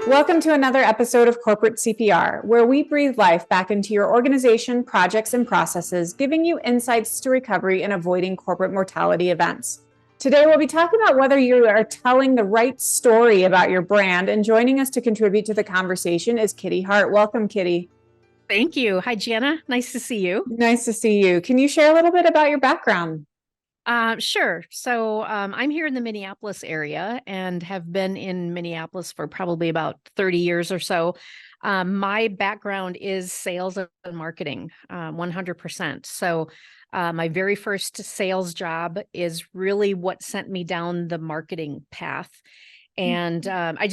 Welcome to another episode of Corporate CPR, where we breathe life back into your organization, projects, and processes, giving you insights to recovery and avoiding corporate mortality events. Today, we'll be talking about whether you are telling the right story about your brand, and joining us to contribute to the conversation is Kitty Hart. Welcome, Kitty. Thank you. Hi, Jana. Nice to see you. Nice to see you. Can you share a little bit about your background? Sure. So I'm here in the Minneapolis area and have been in Minneapolis for probably about 30 years or so. My background is sales and marketing, 100%. So my very first sales job is really what sent me down the marketing path. And I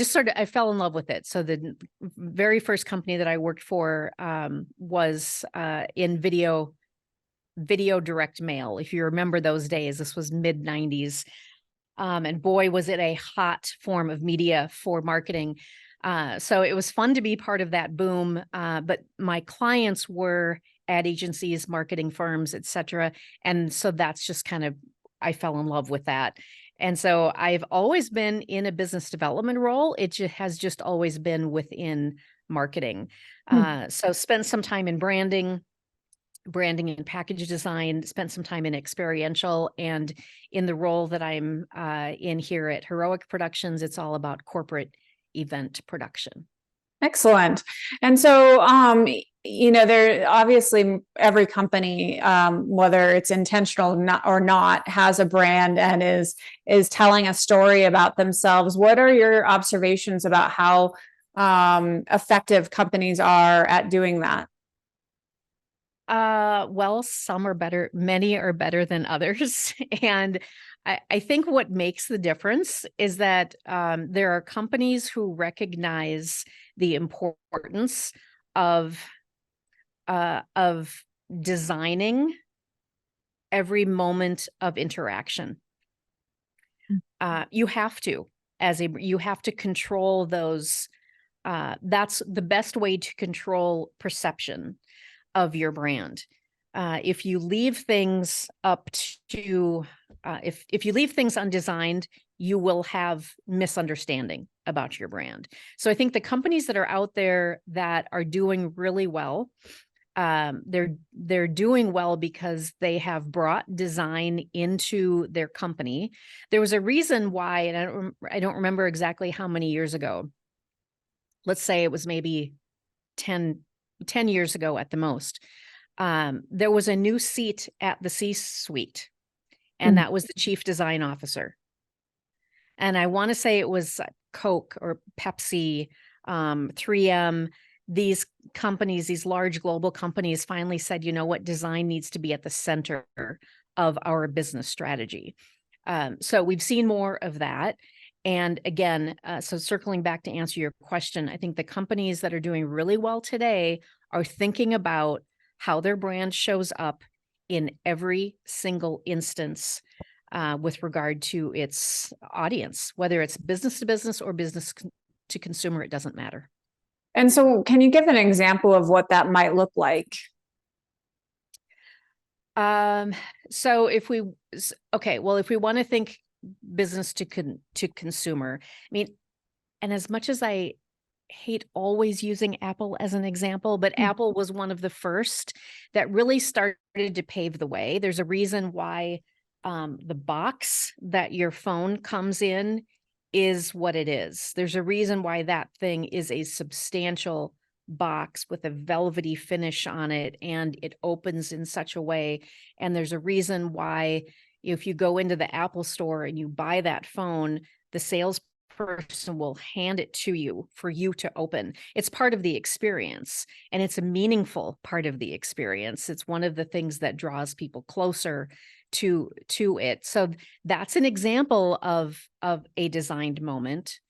fell in love with it. So the very first company that I worked for was in video direct mail. If you remember those days, this was mid 90s. And boy, was it a hot form of media for marketing. So it was fun to be part of that boom. But my clients were ad agencies, marketing firms, et cetera. And so that's just I fell in love with that. And so I've always been in a business development role. It has just always been within marketing. So spent some time in branding and package design, spent some time in experiential, and in the role that I'm in here at Heroic Productions, it's all about corporate event production. Excellent. And so, there obviously every company, whether it's intentional or not, has a brand and is telling a story about themselves. What are your observations about how effective companies are at doing that? Well, some are better, many are better than others. And I think what makes the difference is that there are companies who recognize the importance of designing every moment of interaction. You have to, you have to control those. That's the best way to control perception of your brand. If you leave things up to, if you leave things undesigned, you will have misunderstanding about your brand. So I think the companies that are out there that are doing really well, they're doing well because they have brought design into their company. There was a reason why, and I don't remember exactly how many years ago. Let's say it was maybe 10 years ago at the most. There was a new seat at the C-suite, and that was the chief design officer. And I want to say it was Coke or Pepsi, 3M. These companies, these large global companies finally said, you know what, design needs to be at the center of our business strategy. So we've seen more of that. And again, so circling back to answer your question, I think the companies that are doing really well today are thinking about how their brand shows up in every single instance with regard to its audience, whether it's business to business or business to consumer, it doesn't matter. And so can you give an example of what that might look like? So if we want to think business to consumer, I mean, and as much as I hate always using Apple as an example, but Apple was one of the first that really started to pave the way. There's a reason why the box that your phone comes in is what it is. There's a reason why that thing is a substantial box with a velvety finish on it, and it opens in such a way. And there's a reason why if you go into the Apple store and you buy that phone, the salesperson will hand it to you for you to open. It's part of the experience, and it's a meaningful part of the experience. It's one of the things that draws people closer to it. So that's an example of a designed moment.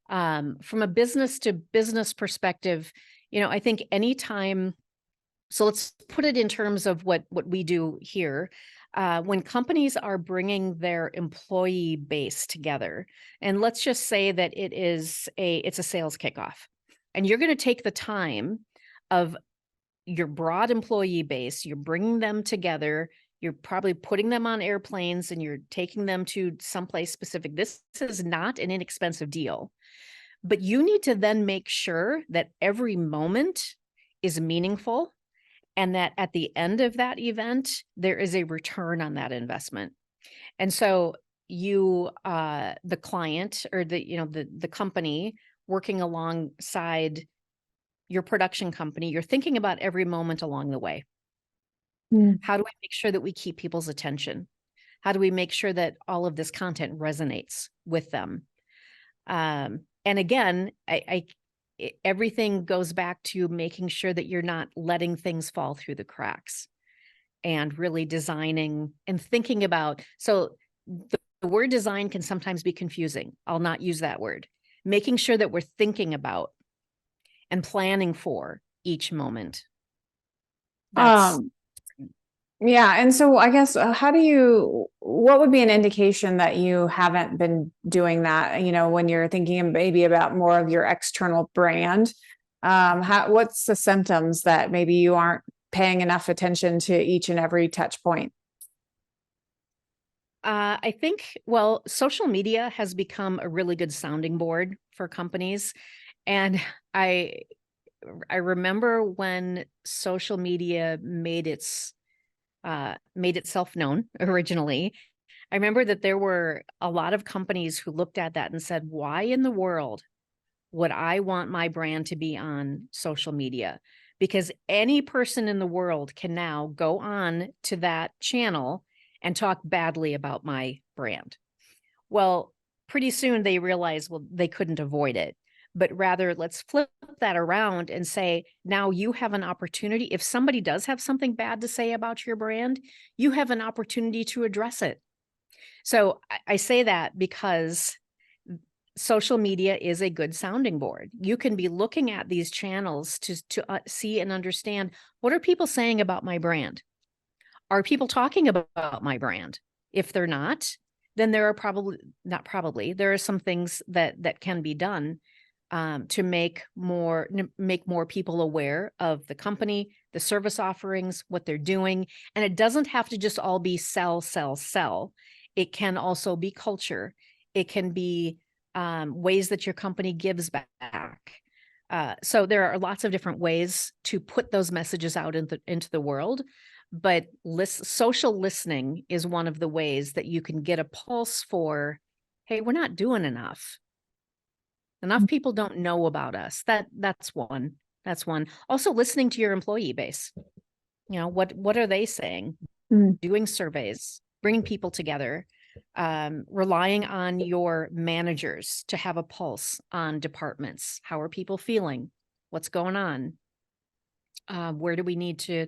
From a business to business perspective, I think anytime, so let's put it in terms of what we do here. When companies are bringing their employee base together, and let's just say that it's a sales kickoff, and you're going to take the time of your broad employee base, you're bringing them together, you're probably putting them on airplanes and you're taking them to someplace specific. This is not an inexpensive deal. But you need to then make sure that every moment is meaningful and that at the end of that event, there is a return on that investment. And so you, the client or the company working alongside your production company, you're thinking about every moment along the way. Mm. How do we make sure that we keep people's attention? How do we make sure that all of this content resonates with them? And again, everything goes back to making sure that you're not letting things fall through the cracks and really designing and thinking about. So the word design can sometimes be confusing. I'll not use that word. Making sure that we're thinking about and planning for each moment. That's Yeah. And so I guess what would be an indication that you haven't been doing that, when you're thinking maybe about more of your external brand? What's the symptoms that maybe you aren't paying enough attention to each and every touch point? I think, well, social media has become a really good sounding board for companies. And I remember when social media made itself known originally. I remember that there were a lot of companies who looked at that and said, why in the world would I want my brand to be on social media? Because any person in the world can now go on to that channel and talk badly about my brand. Well, pretty soon they realized, well, they couldn't avoid it. But rather, let's flip that around and say, now you have an opportunity. If somebody does have something bad to say about your brand, you have an opportunity to address it. So I say that because social media is a good sounding board. You can be looking at these channels to see and understand, what are people saying about my brand? Are people talking about my brand? If they're not, then there are there are some things that can be done to make more people aware of the company, the service offerings, what they're doing. And it doesn't have to just all be sell, sell, sell. It can also be culture. It can be ways that your company gives back. So there are lots of different ways to put those messages out into the world. But social listening is one of the ways that you can get a pulse for, hey, we're not doing enough. Enough people don't know about us. That's one. That's one. Also listening to your employee base. What are they saying? Mm. Doing surveys, bringing people together, relying on your managers to have a pulse on departments. How are people feeling? What's going on? Where do we need to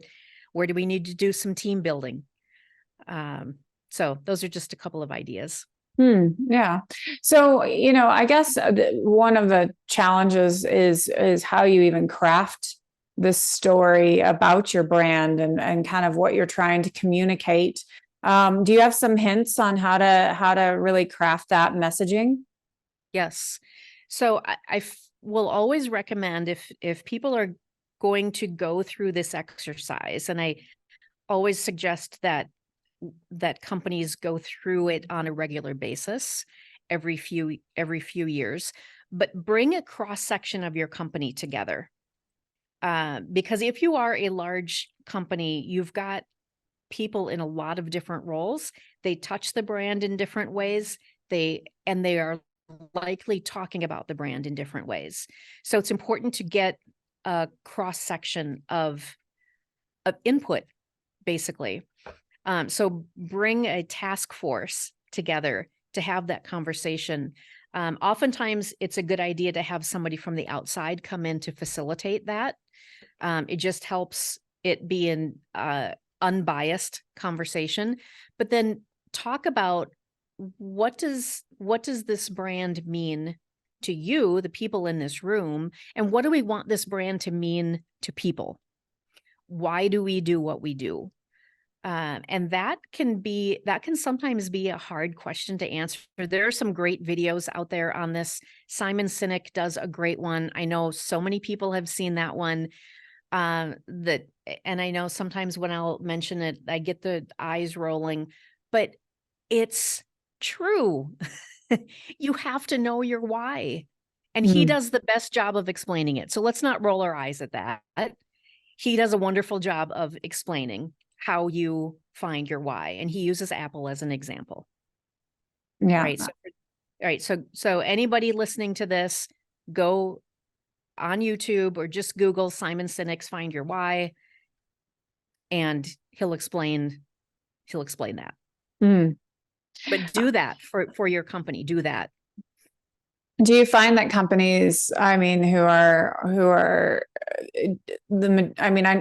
do some team building? So those are just a couple of ideas. Yeah. So, I guess one of the challenges is how you even craft this story about your brand and kind of what you're trying to communicate. Do you have some hints on how to really craft that messaging? Yes. So I will always recommend, if people are going to go through this exercise, and I always suggest that companies go through it on a regular basis every few years, but bring a cross section of your company together. Because if you are a large company, you've got people in a lot of different roles. They touch the brand in different ways. They are likely talking about the brand in different ways. So it's important to get a cross section of input, basically. So bring a task force together to have that conversation. Oftentimes it's a good idea to have somebody from the outside come in to facilitate that. It just helps it be an unbiased conversation, but then talk about what does this brand mean to you, the people in this room, and what do we want this brand to mean to people? Why do we do what we do? And that can sometimes be a hard question to answer. There are some great videos out there on this. Simon Sinek does a great one. I know so many people have seen that one. And I know sometimes when I'll mention it, I get the eyes rolling, but it's true. You have to know your why. And he does the best job of explaining it. So let's not roll our eyes at that. He does a wonderful job of explaining how you find your why. And he uses Apple as an example. Yeah. Right. So, all right. So anybody listening to this, go on YouTube or just Google Simon Sinek's Find Your Why, and he'll explain that. But do that for your company. Do that. Do you find that companies, I mean,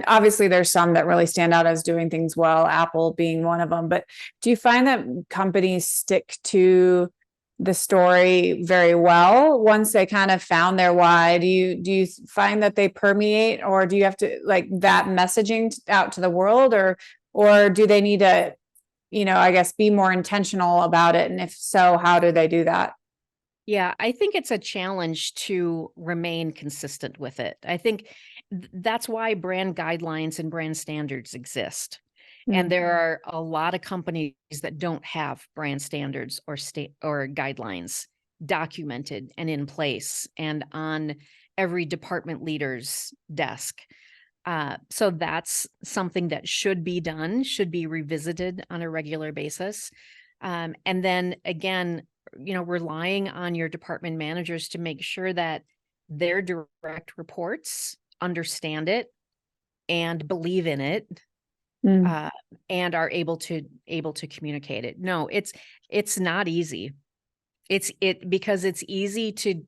obviously there's some that really stand out as doing things well, Apple being one of them, but do you find that companies stick to the story very well once they kind of found their why? Do you find that they permeate, or do you have to like that messaging out to the world, or do they need to, I guess, be more intentional about it? And if so, how do they do that? Yeah, I think it's a challenge to remain consistent with it. I think that's why brand guidelines and brand standards exist. And there are a lot of companies that don't have brand standards or guidelines documented and in place and on every department leader's desk. So that's something that should be done, should be revisited on a regular basis. And then again, relying on your department managers to make sure that their direct reports understand it and believe in it, and are able to communicate it. No, it's not easy. Because it's easy to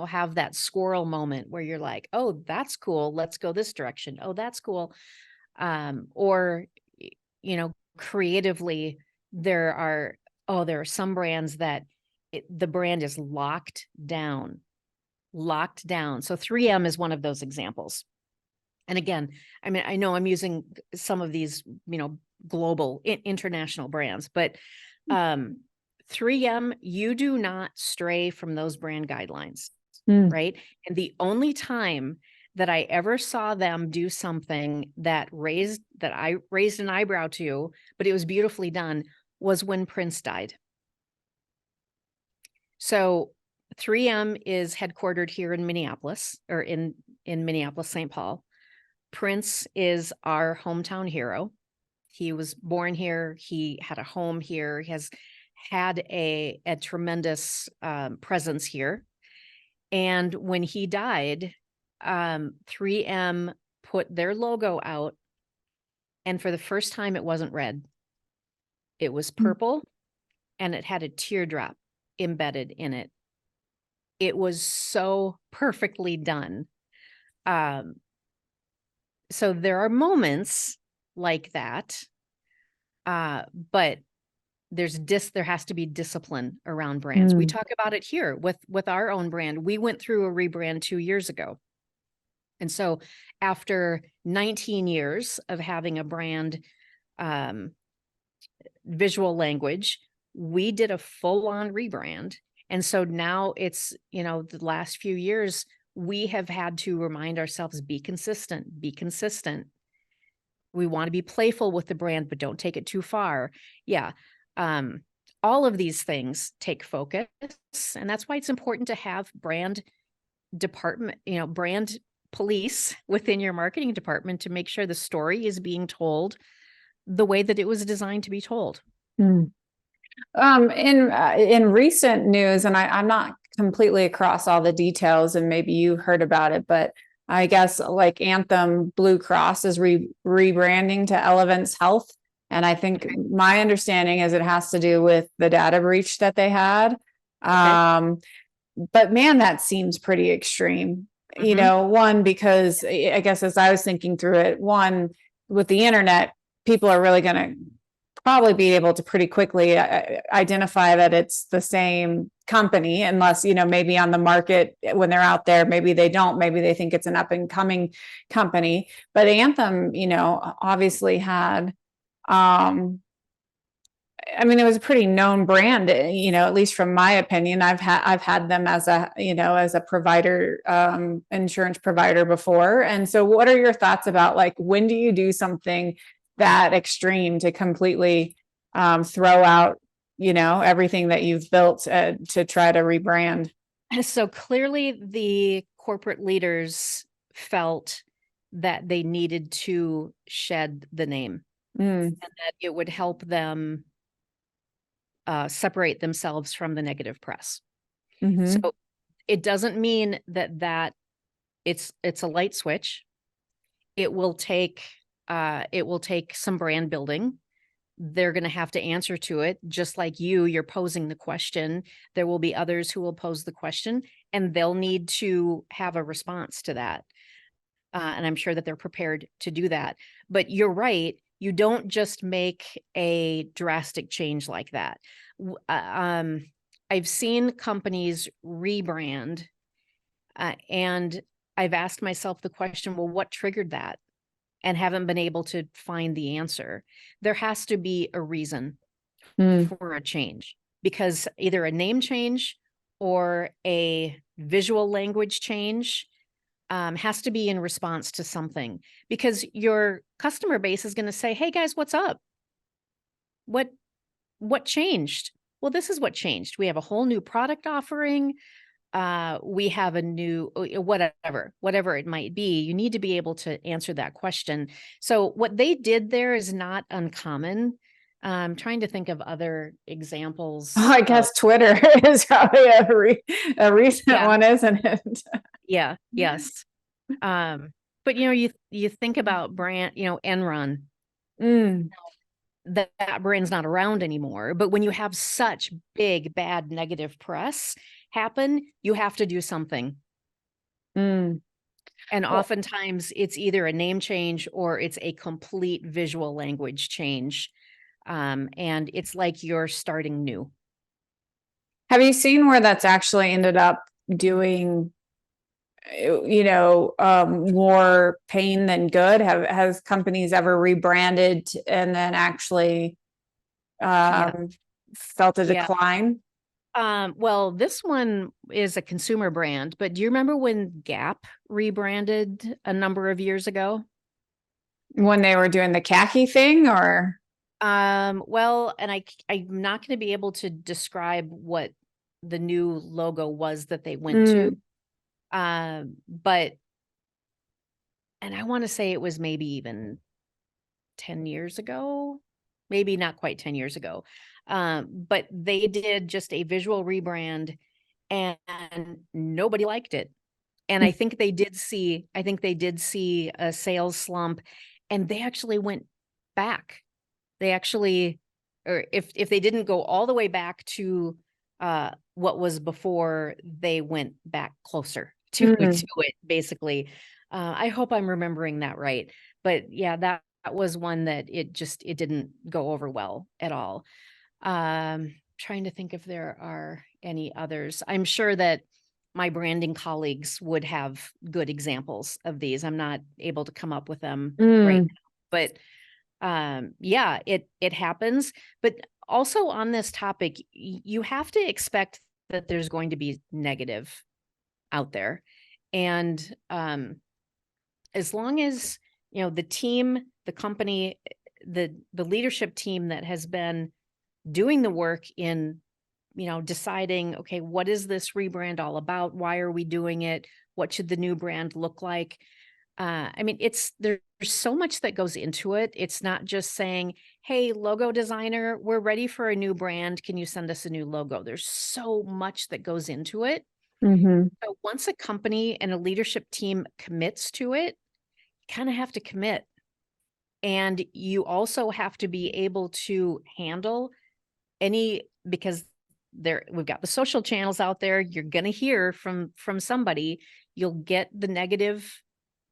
have that squirrel moment where you're like, oh, that's cool, let's go this direction. Oh, that's cool. Or creatively, there are some brands that the brand is locked down. So 3M is one of those examples. And again, I mean, I know I'm using some of these, global international brands, but 3M, you do not stray from those brand guidelines, right? And the only time that I ever saw them do something that I raised an eyebrow to, but it was beautifully done, was when Prince died. So 3M is headquartered here in Minneapolis, or in Minneapolis, St. Paul. Prince is our hometown hero. He was born here. He had a home here. He has had a tremendous presence here. And when he died, 3M put their logo out, and for the first time, it wasn't red. It was purple, and it had a teardrop embedded in it. It was so perfectly done. So there are moments like that, but there has to be discipline around brands. We talk about it here with our own brand. We went through a rebrand 2 years ago. And so after 19 years of having a brand visual language, we did a full-on rebrand. And so now it's, the last few years, we have had to remind ourselves, be consistent. We want to be playful with the brand, but don't take it too far. Yeah. All of these things take focus. And that's why it's important to have brand department, brand police within your marketing department to make sure the story is being told the way that it was designed to be told. In recent news, and I'm not completely across all the details, and maybe you heard about it, but I guess like Anthem Blue Cross is rebranding to Elevance Health. And I think my understanding is it has to do with the data breach that they had. But man, that seems pretty extreme. One, because I guess as I was thinking through it, one, with the internet, people are really going to probably be able to pretty quickly identify that it's the same company, unless, maybe on the market when they're out there, maybe they don't, maybe they think it's an up and coming company. But Anthem, obviously had, it was a pretty known brand, at least from my opinion. I've had them as a provider, insurance provider before. And so what are your thoughts about, like, when do you do something that extreme to completely throw out, everything that you've built to try to rebrand? So clearly the corporate leaders felt that they needed to shed the name Mm, and that it would help them separate themselves from the negative press. mm-hmm, So it doesn't mean that it's a light switch. It will take some brand building. They're going to have to answer to it, just like you're posing the question. There will be others who will pose the question, and they'll need to have a response to that. And I'm sure that they're prepared to do that. But you're right. You don't just make a drastic change like that. I've seen companies rebrand, and I've asked myself the question, well, what triggered that? And haven't been able to find the answer. There has to be a reason mm, for a change, because either a name change or a visual language change has to be in response to something, because your customer base is going to say, hey guys, what's up? What what changed? Well, this is what changed. We have a whole new product offering. We have a new whatever it might be. You need to be able to answer that question. So what they did there is not uncommon. I'm trying to think of other examples I of, guess Twitter is probably a recent yeah, one, isn't it? yeah, yes. But you think about brand, Enron, Mm, that brand's not around anymore. But when you have such big, bad, negative press happen, you have to do something. mm. And Well, oftentimes it's either a name change or it's a complete visual language change. And it's like you're starting new. have you seen where that's actually ended up doing, more pain than good? Has companies ever rebranded and then actually Yeah. um, felt a Yeah. decline Well, this one is a consumer brand, but do you remember when Gap rebranded a number of years ago? when they were doing the khaki thing, or? Well, and I'm not going to be able to describe what the new logo was that they went to. Mm, But and I want to say it was maybe even 10 years ago, maybe not quite 10 years ago. But they did just a visual rebrand and nobody liked it. And I think they did see a sales slump, and they actually went back. They actually, or if they didn't go all the way back to what was before, they went back closer to mm, it, basically. I hope I'm remembering that right. But yeah, that was one that it didn't go over well at all. Trying to think if there are any others. I'm sure that my branding colleagues would have good examples of these. I'm not able to come up with them right mm, now, but yeah, it happens. But also on this topic, you have to expect that there's going to be negative out there. And as long as, the team, the company, the leadership team that has been doing the work in, deciding, okay, what is this rebrand all about? Why are we doing it? What should the new brand look like? I mean, there's so much that goes into it. It's not just saying, hey, logo designer, we're ready for a new brand. Can you send us a new logo? There's so much that goes into it. mhm, So once a company and a leadership team commits to it, you kind of have to commit. And you also have to be able to handle because we've got the social channels out there. You're going to hear from somebody. You'll get the negative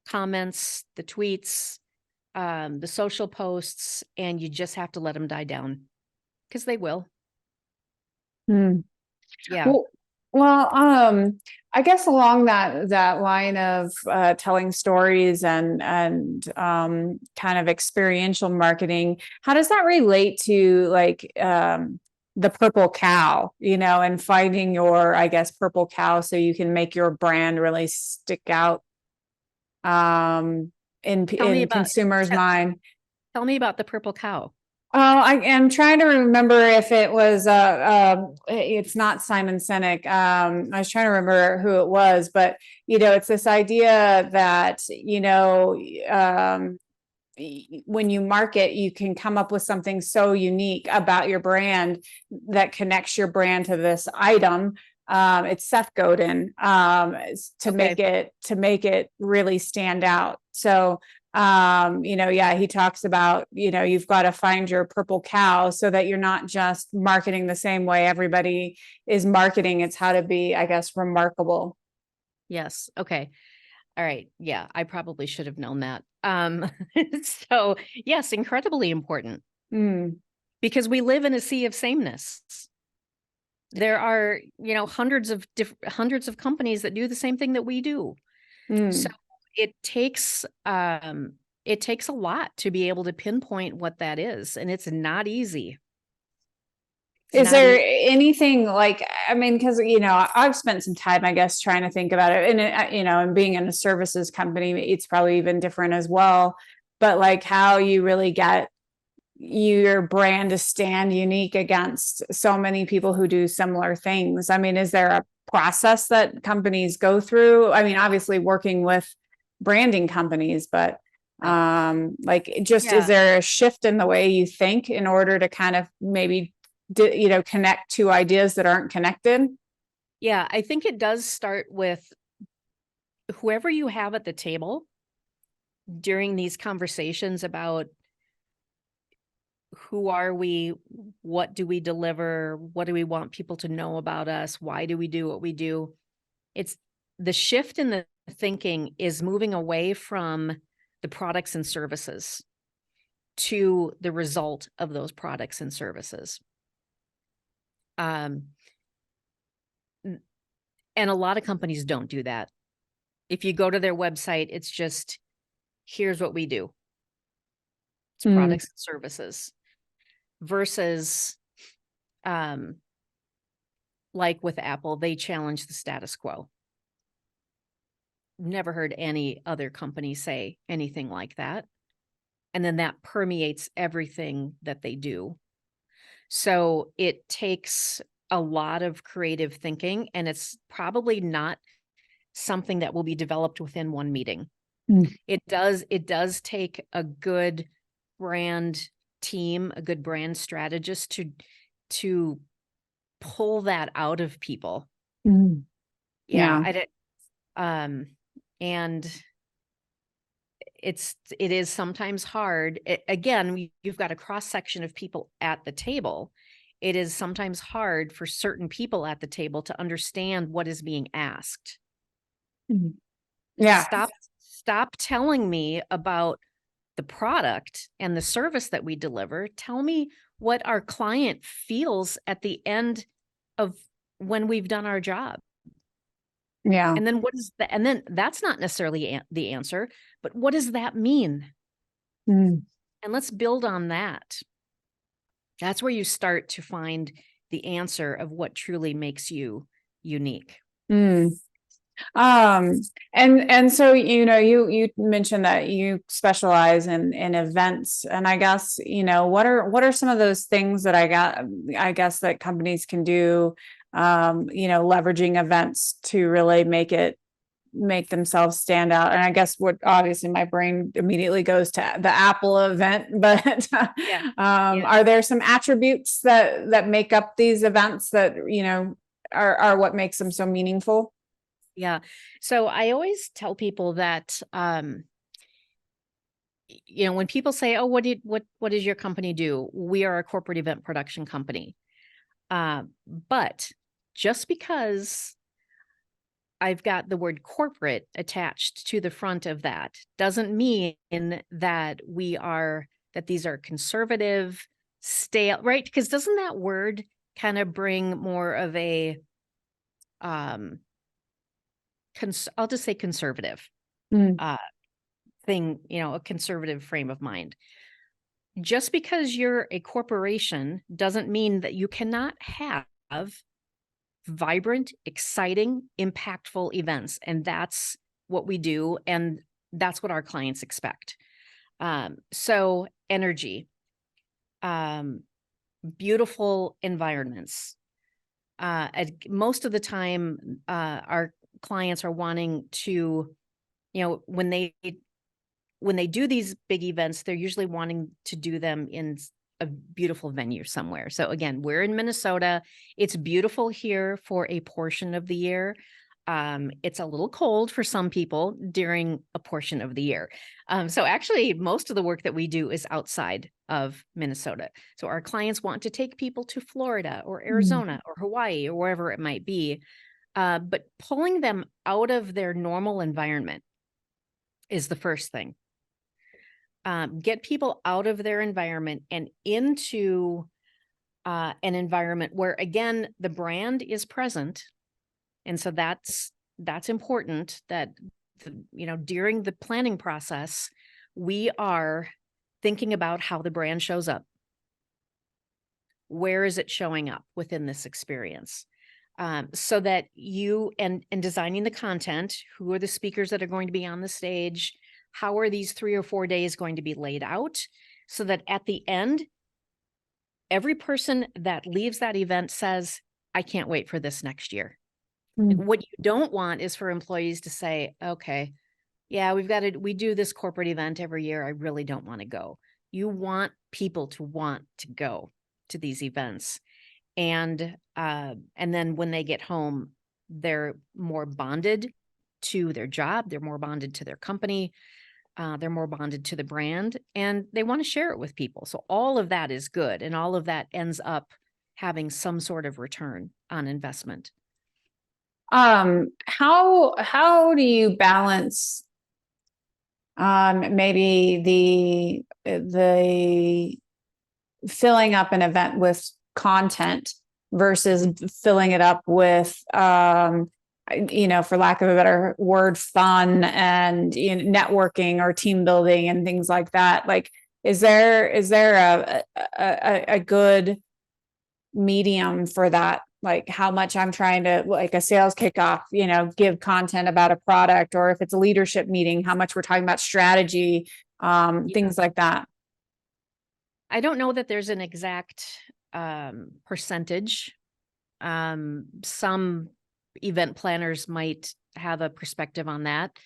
comments, the tweets, the social posts, and you just have to let them die down, because they will. mm. Yeah. Well, well, I guess along that line of telling stories and kind of experiential marketing, how does that relate to like the purple cow, and finding your, I guess, purple cow so you can make your brand really stick out Tell me in about consumers' te- mind? tell me about the purple cow. Oh, I am trying to remember if it was it's not Simon Sinek. I was trying to remember who it was, but it's this idea that, when you market, you can come up with something so unique about your brand that connects your brand to this item. It's Seth Godin, to Okay. make it really stand out. So, yeah, he talks about, you've got to find your purple cow so that you're not just marketing the same way everybody is marketing. It's how to be, I guess, remarkable. Yes. Okay. All right. Yeah, I probably should have known that. So yes, incredibly important Mm, because we live in a sea of sameness. There are, hundreds of companies that do the same thing that we do. So mm. it takes it takes a lot to be able to pinpoint what that is, and it's not easy. It's Is not there easy. anything like, I mean, because, I've spent some time, I guess, trying to think about it. And, and being in a services company, it's probably even different as well. But like how you really get your brand to stand unique against so many people who do similar things. I mean, is there a process that companies go through? I mean, obviously working with branding companies, but Yeah. like just, is Yeah. there a shift in the way you think in order to kind of maybe connect two ideas that aren't connected? Yeah, I think it does start with whoever you have at the table during these conversations about who are we, what do we deliver, what do we want people to know about us, why do we do what we do. It's the shift in the thinking is moving away from the products and services to the result of those products and services. Um, and a lot of companies don't do that. If you go to their website, it's just, here's what we do. It's Mm, products and services versus, um, like with Apple, they challenge the status quo. Never heard any other company say anything like that. And then that permeates everything that they do. So it takes a lot of creative thinking, and it's probably not something that will be developed within one meeting. mm, It does take a good brand team, a good brand strategist to pull that out of people. mm. Yeah, Yeah. um and it is sometimes hard. Again, you've got a cross section of people at the table. It is sometimes hard for certain people at the table to understand what is being asked. Mm. Yeah. Stop telling me about the product and the service that we deliver. Tell me what our client feels at the end of when we've done our job. Yeah. And then and then that's not necessarily the answer, but what does that mean? Mm, And let's build on that. That's where you start to find the answer of what truly makes you unique. mm. Um, and so, you mentioned that you specialize in events, and I guess, what are some of those things that I guess that companies can do, leveraging events to really make themselves stand out. And I guess what obviously my brain immediately goes to the Apple event, but Yeah. Yeah. are there some attributes that make up these events that, are what makes them so meaningful? Yeah. So I always tell people that when people say, "Oh, what does your company do?" We are a corporate event production company. But just because I've got the word corporate attached to the front of that doesn't mean that that these are conservative, stale, right? Because doesn't that word kind of bring more of a um I'll just say conservative Mm, uh thing, a conservative frame of mind. Just because you're a corporation doesn't mean that you cannot have vibrant, exciting, impactful events. And that's what we do. And that's what our clients expect. So energy. um, beautiful environments. Most of the time, our clients are wanting to, when they do these big events, they're usually wanting to do them in a beautiful venue somewhere. So again, we're in Minnesota. It's beautiful here for a portion of the year. It's a little cold for some people during a portion of the year. So actually, most of the work that we do is outside of Minnesota. So our clients want to take people to Florida or Arizona or Hawaii or wherever it might be. But pulling them out of their normal environment is the first thing. Get people out of their environment and into an environment where, again, the brand is present. And so that's important that, during the planning process, we are thinking about how the brand shows up. Where is it showing up within this experience? So that you and designing the content, who are the speakers that are going to be on the stage? How are these 3 or 4 days going to be laid out so that at the end, every person that leaves that event says, I can't wait for this next year. What you don't want is for employees to say, okay, yeah, we do this corporate event every year. I really don't want to go. You want people to want to go to these events. And then when they get home, they're more bonded to their job. They're more bonded to their company. They're more bonded to the brand, and they want to share it with people. So all of that is good. And all of that ends up having some sort of return on investment. How do you balance maybe the filling up an event with content versus filling it up with for lack of a better word, fun and networking or team building and things like that? Like, is there a good medium for that? Like how much I'm trying to, like a sales kickoff, give content about a product, or if it's a leadership meeting, how much we're talking about strategy, things like that. I don't know that there's an exact percentage. Some event planners might have a perspective on that.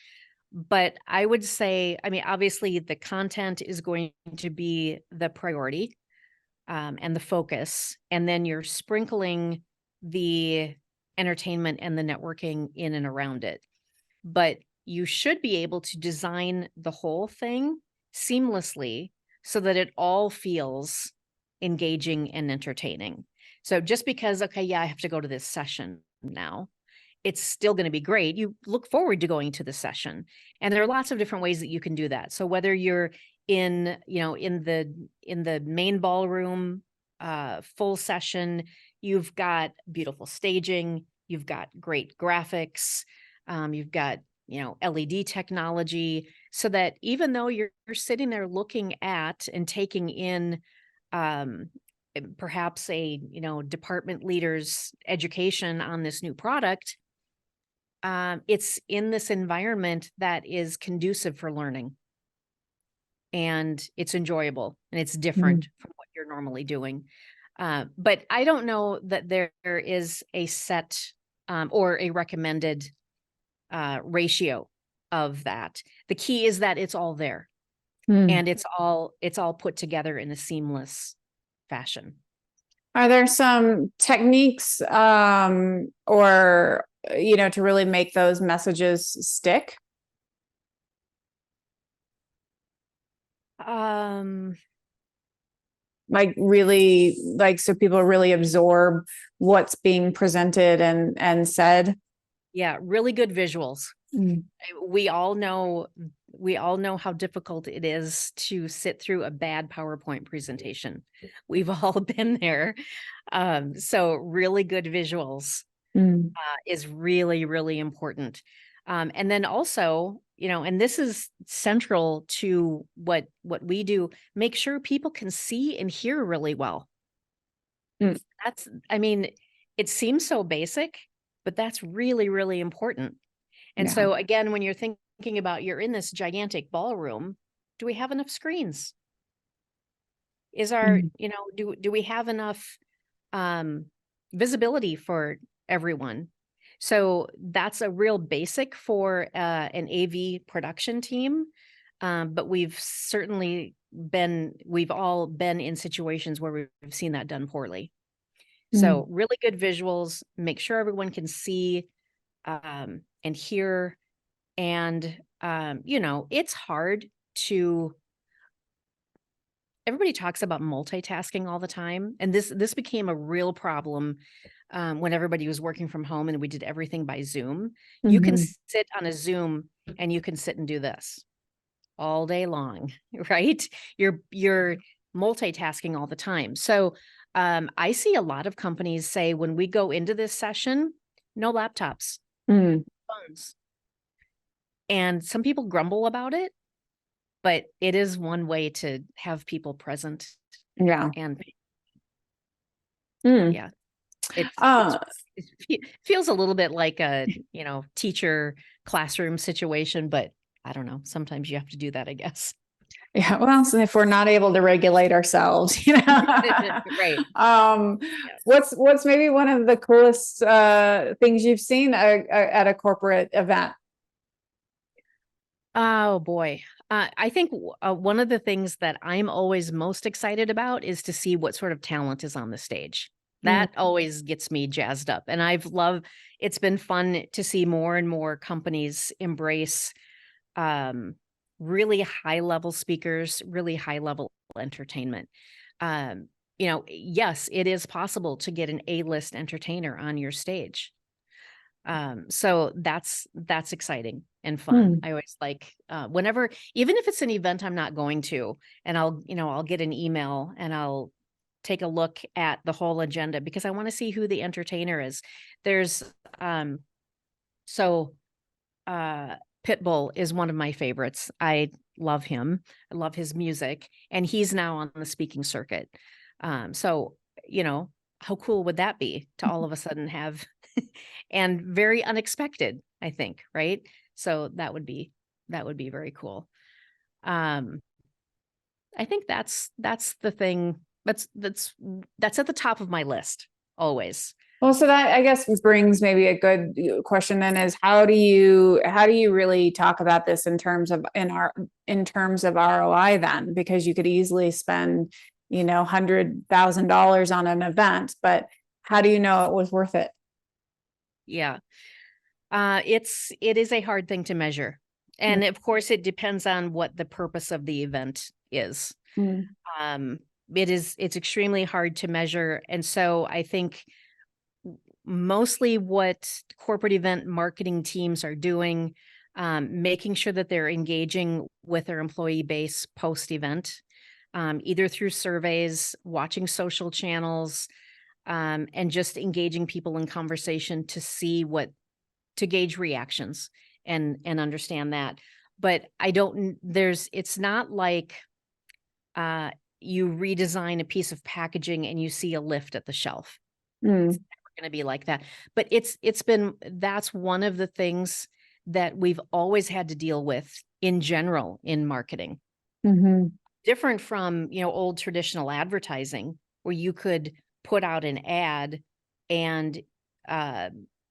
But I would say, obviously the content is going to be the priority and the focus. And then you're sprinkling the entertainment and the networking in and around it. But you should be able to design the whole thing seamlessly so that it all feels engaging and entertaining. So just because, okay, yeah, I have to go to this session now, it's still going to be great. You look forward to going to the session. And there are lots of different ways that you can do that. So whether you're in the main ballroom, full session, you've got beautiful staging, you've got great graphics, you've got, LED technology, so that even though you're sitting there looking at and taking in, perhaps a, department leader's education on this new product, it's in this environment that is conducive for learning. And it's enjoyable and it's different from what you're normally doing. But I don't know that there is a set or a recommended ratio of that. The key is that it's all there and it's all put together in a seamless fashion. Are there some techniques or to really make those messages stick? Like really, like, so people really absorb what's being presented and said. Yeah, really good visuals. We all know how difficult it is to sit through a bad PowerPoint presentation. We've all been there. So really good visuals is really, really important. And then also, and this is central to what we do, make sure people can see and hear really well. It seems so basic, but that's really, really important. And so again, when you're thinking about you're in this gigantic ballroom, do we have enough screens? Is our, Mhm. do we have enough visibility for everyone? So that's a real basic for an AV production team. But we've all been in situations where we've seen that done poorly. Mm. So really good visuals, make sure everyone can see and hear. And, it's hard to, everybody talks about multitasking all the time. And this became a real problem when everybody was working from home and we did everything by Zoom. You can Mhm. sit on a Zoom and you can sit and do this all day long, right? You're multitasking all the time. So I see a lot of companies say when we go into this session, no laptops, Mm. phones. And some people grumble about it, but it is one way to have people present. Yeah. And Mm. yeah, it's Uh, feels a little bit like a, teacher classroom situation, but I don't know. Sometimes you have to do that, I guess. yeah. Well, so if we're not able to regulate ourselves, you know, Right. um, Yeah. what's maybe one of the coolest things you've seen at a corporate event? Oh boy. I think one of the things that I'm always most excited about is to see what sort of talent is on the stage. Mm. That always gets me jazzed up. And it's been fun to see more and more companies embrace um, really high level speakers, really high level entertainment. Yes, it is possible to get an A-list entertainer on your stage. So that's exciting and fun. Mm. I always like whenever, even if it's an event I'm not going to, and I'll get an email and I'll take a look at the whole agenda because I want to see who the entertainer is. There's um so uh Pitbull is one of my favorites. I love him. I love his music, and he's now on the speaking circuit. So, how cool would that be to all of a sudden have and very unexpected, I think, right? So that would be very cool. Um, I think that's the thing that's at the top of my list always. Well, so that I guess brings maybe a good question then is how do you really talk about this in terms of ROI then? Because you could easily spend, $100,000 on an event, but how do you know it was worth it? Yeah. It is a hard thing to measure. And of course it depends on what the purpose of the event is. Mm-hmm. Um, it's extremely hard to measure. And so I think mostly what corporate event marketing teams are doing, making sure that they're engaging with their employee base post event, either through surveys, watching social channels, and just engaging people in conversation to gauge reactions and understand that. But it's not like uh, you redesign a piece of packaging and you see a lift at the shelf. Mm-hmm. Going to be like that. But that's one of the things that we've always had to deal with in general in marketing. Mm-hmm. Different from, old traditional advertising where you could put out an ad and uh,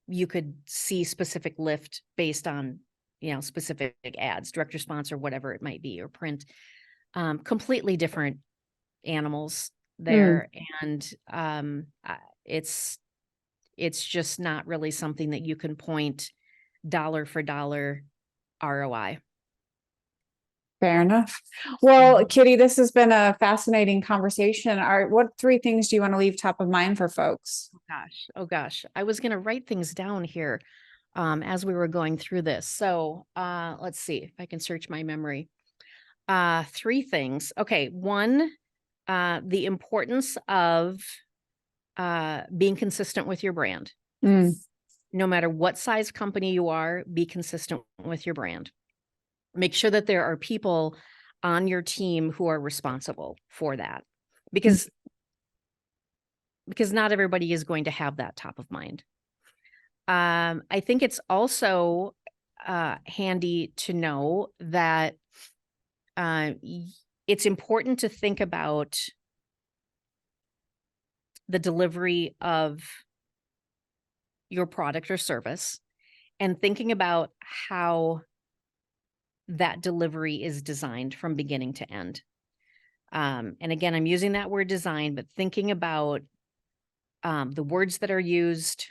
you could see specific lift based on, specific ads, direct response or whatever it might be, or print. Completely different animals Mm. there. And it's it's just not really something that you can point dollar for dollar ROI. Fair enough. Well, Mhm. Kitty, this has been a fascinating conversation. What three things do you want to leave top of mind for folks? Oh gosh. I was going to write things down here as we were going through this. So let's see if I can search my memory. Three things. Okay. One, the importance of being consistent with your brand. Mm. No matter what size company you are, be consistent with your brand. Make sure that there are people on your team who are responsible for that, because not everybody is going to have that top of mind. I think it's also handy to know that it's important to think about the delivery of your product or service and thinking about how that delivery is designed from beginning to end. And again, I'm using that word design, but thinking about the words that are used,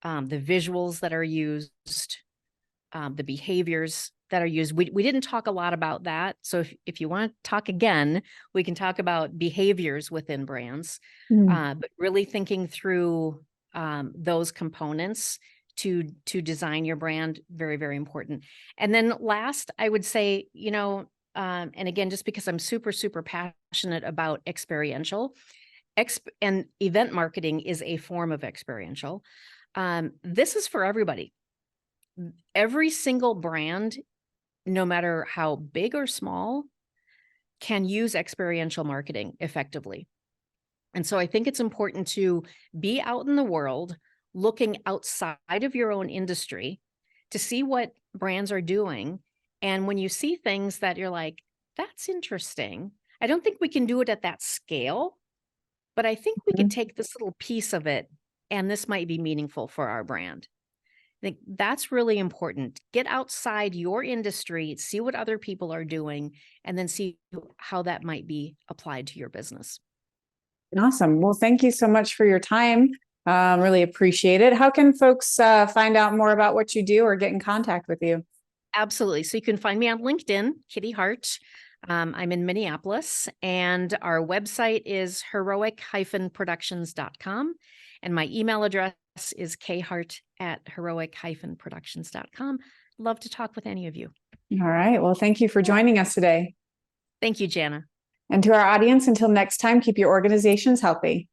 the visuals that are used, the behaviors that are used. We didn't talk a lot about that. So if you want to talk again, we can talk about behaviors within brands, but really thinking through those components to design your brand, very, very important. And then last, I would say, and again, just because I'm super, super passionate about experiential, and event marketing is a form of experiential. This is for everybody. Every single brand, no matter how big or small, can use experiential marketing effectively. And so I think it's important to be out in the world, looking outside of your own industry to see what brands are doing. And when you see things that you're like, that's interesting. I don't think we can do it at that scale, but I think we could take this little piece of it and this might be meaningful for our brand. I think that's really important. Get outside your industry, see what other people are doing, and then see how that might be applied to your business. Awesome. Well, thank you so much for your time. Really appreciate it. How can folks find out more about what you do or get in contact with you? Absolutely. So you can find me on LinkedIn, Kitty Hart. I'm in Minneapolis, and our website is heroic-productions.com. And my email address is khart@heroic-productions.com. Love to talk with any of you. All right. Well, thank you for joining us today. Thank you, Jana. And to our audience, until next time, keep your organizations healthy.